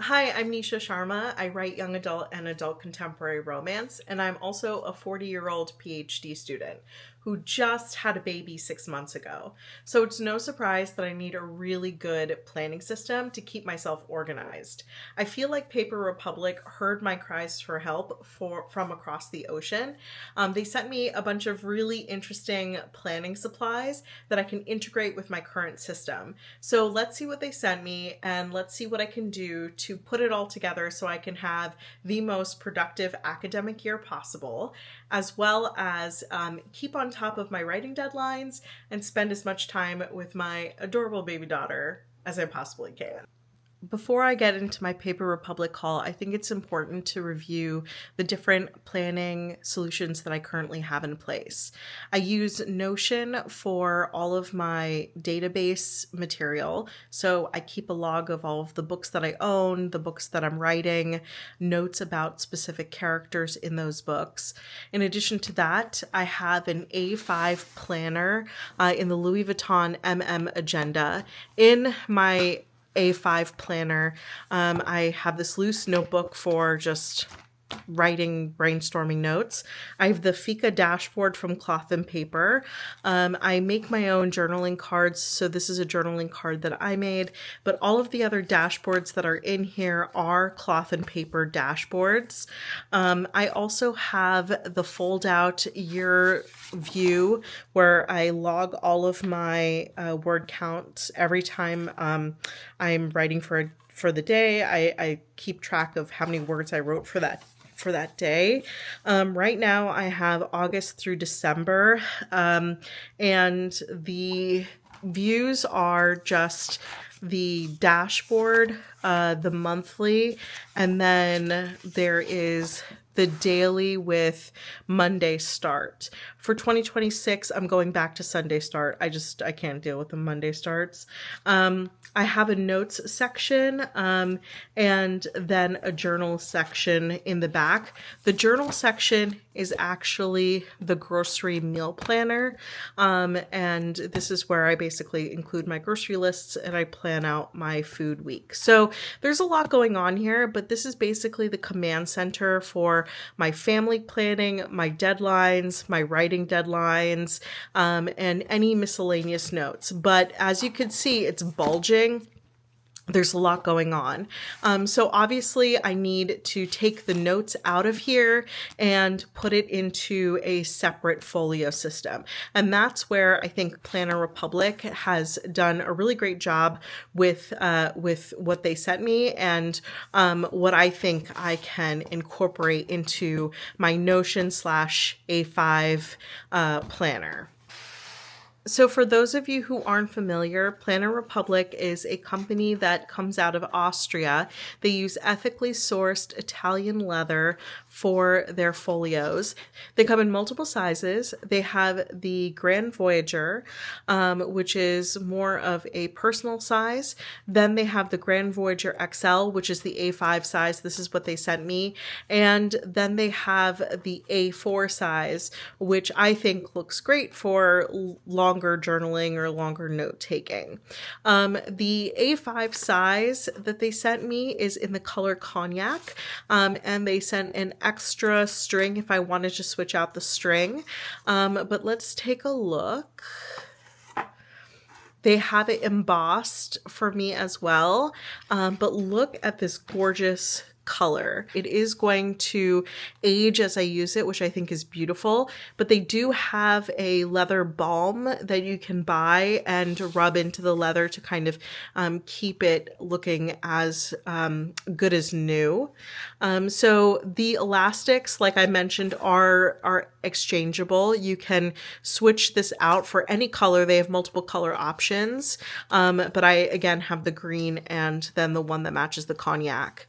Hi, I'm Nisha Sharma. I write young adult and adult contemporary romance, and I'm also a 40-year-old PhD student who just had a baby 6 months ago. So it's no surprise that I need a really good planning system to keep myself organized. I feel like Paper Republic heard my cries for help from across the ocean. They sent me a bunch of really interesting planning supplies that I can integrate with my current system. So let's see what they sent me and let's see what I can do to put it all together so I can have the most productive academic year possible, as well as keep on top of my writing deadlines and spend as much time with my adorable baby daughter as I possibly can. Before I get into my Paper Republic call, I think it's important to review the different planning solutions that I currently have in place. I use Notion for all of my database material. So I keep a log of all of the books that I own, the books that I'm writing, notes about specific characters in those books. In addition to that, I have an A5 planner in the Louis Vuitton MM agenda. In my A5 planner, I have this loose notebook for just writing brainstorming notes. I have the Fika dashboard from Cloth and Paper. I make my own journaling cards, so this is a journaling card that I made, but all of the other dashboards that are in here are Cloth and Paper dashboards. I also have the fold out year view where I log all of my word counts every time I'm writing for the day. I keep track of how many words I wrote for that day. Right now I have August through December, and the views are just the dashboard, the monthly, and then there is the daily with Monday start. For 2026, I'm going back to Sunday start. I can't deal with the Monday starts. I have a notes section and then a journal section in the back. The journal section is actually the grocery meal planner. And this is where I basically include my grocery lists and I plan out my food week. So there's a lot going on here, but this is basically the command center for my family planning, my deadlines, my writing deadlines, and any miscellaneous notes. But as you can see, it's bulging. There's a lot going on. So obviously I need to take the notes out of here and put it into a separate folio system. And that's where I think Planner Republic has done a really great job with what they sent me and what I think I can incorporate into my Notion / A5 planner. So for those of you who aren't familiar, Planner Republic is a company that comes out of Austria. They use ethically sourced Italian leather for their folios. They come in multiple sizes. They have the Grand Voyageur, which is more of a personal size. Then they have the Grand Voyageur XL, which is the A5 size. This is what they sent me. And then they have the A4 size, which I think looks great for longer journaling or longer note taking. The A5 size that they sent me is in the color cognac, and they sent an extra string if I wanted to switch out the string. But let's take a look. They have it embossed for me as well, but look at this gorgeous color. It is going to age as I use it, which I think is beautiful, but they do have a leather balm that you can buy and rub into the leather to kind of keep it looking as good as new. So the elastics, like I mentioned, are exchangeable. You can switch this out for any color. They have multiple color options, but I, again, have the green and then the one that matches the cognac.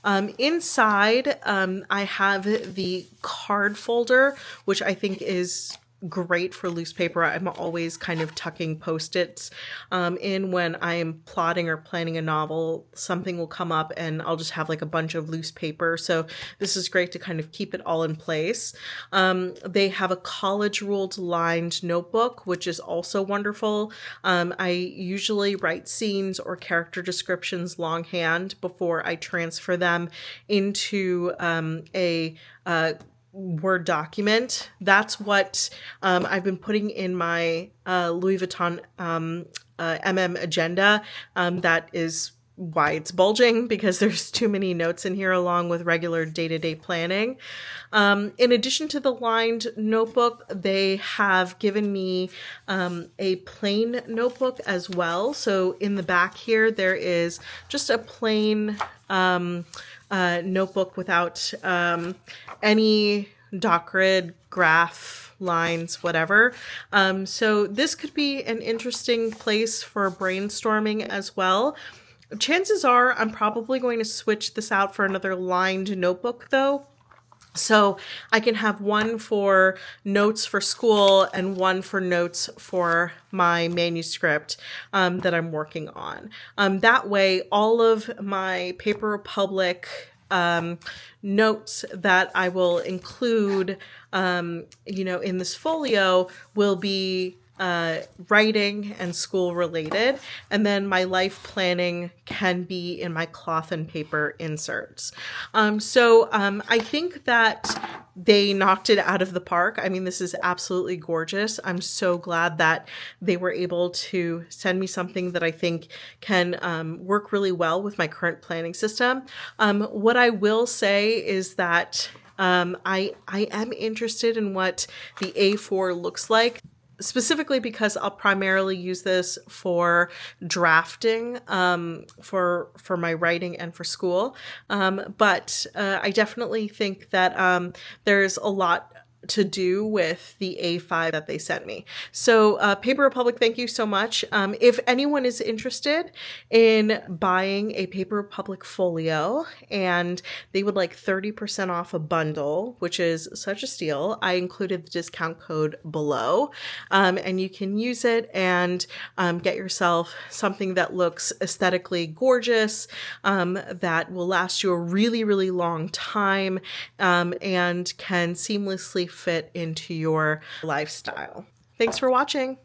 Inside, I have the card folder, which I think is great for loose paper. I'm always kind of tucking Post-its in when I'm plotting or planning a novel. Something will come up and I'll just have like a bunch of loose paper. So this is great to kind of keep it all in place. They have a college ruled lined notebook, which is also wonderful. I usually write scenes or character descriptions longhand before I transfer them into a Word document. That's what I've been putting in my Louis Vuitton agenda. That is why it's bulging, because there's too many notes in here along with regular day-to-day planning. In addition to the lined notebook, they have given me a plain notebook as well. So in the back here, there is just a plain notebook without any doc grid, graph, lines, whatever. So this could be an interesting place for brainstorming as well. Chances are I'm probably going to switch this out for another lined notebook though. So I can have one for notes for school and one for notes for my manuscript that I'm working on. That way, all of my Paper Republic notes that I will include, in this folio will be writing and school related, and then my life planning can be in my cloth and paper inserts. So I think that they knocked it out of the park. I mean, this is absolutely gorgeous. I'm so glad that they were able to send me something that I think can work really well with my current planning system. What I will say is that I am interested in what the A4 looks like, specifically because I'll primarily use this for drafting, for my writing and for school. But I definitely think that there's a lot to do with the A5 that they sent me. So Paper Republic, thank you so much. If anyone is interested in buying a Paper Republic folio and they would like 30% off a bundle, which is such a steal, I included the discount code below, and you can use it and get yourself something that looks aesthetically gorgeous, that will last you a really, really long time, and can seamlessly fit into your lifestyle. Thanks for watching.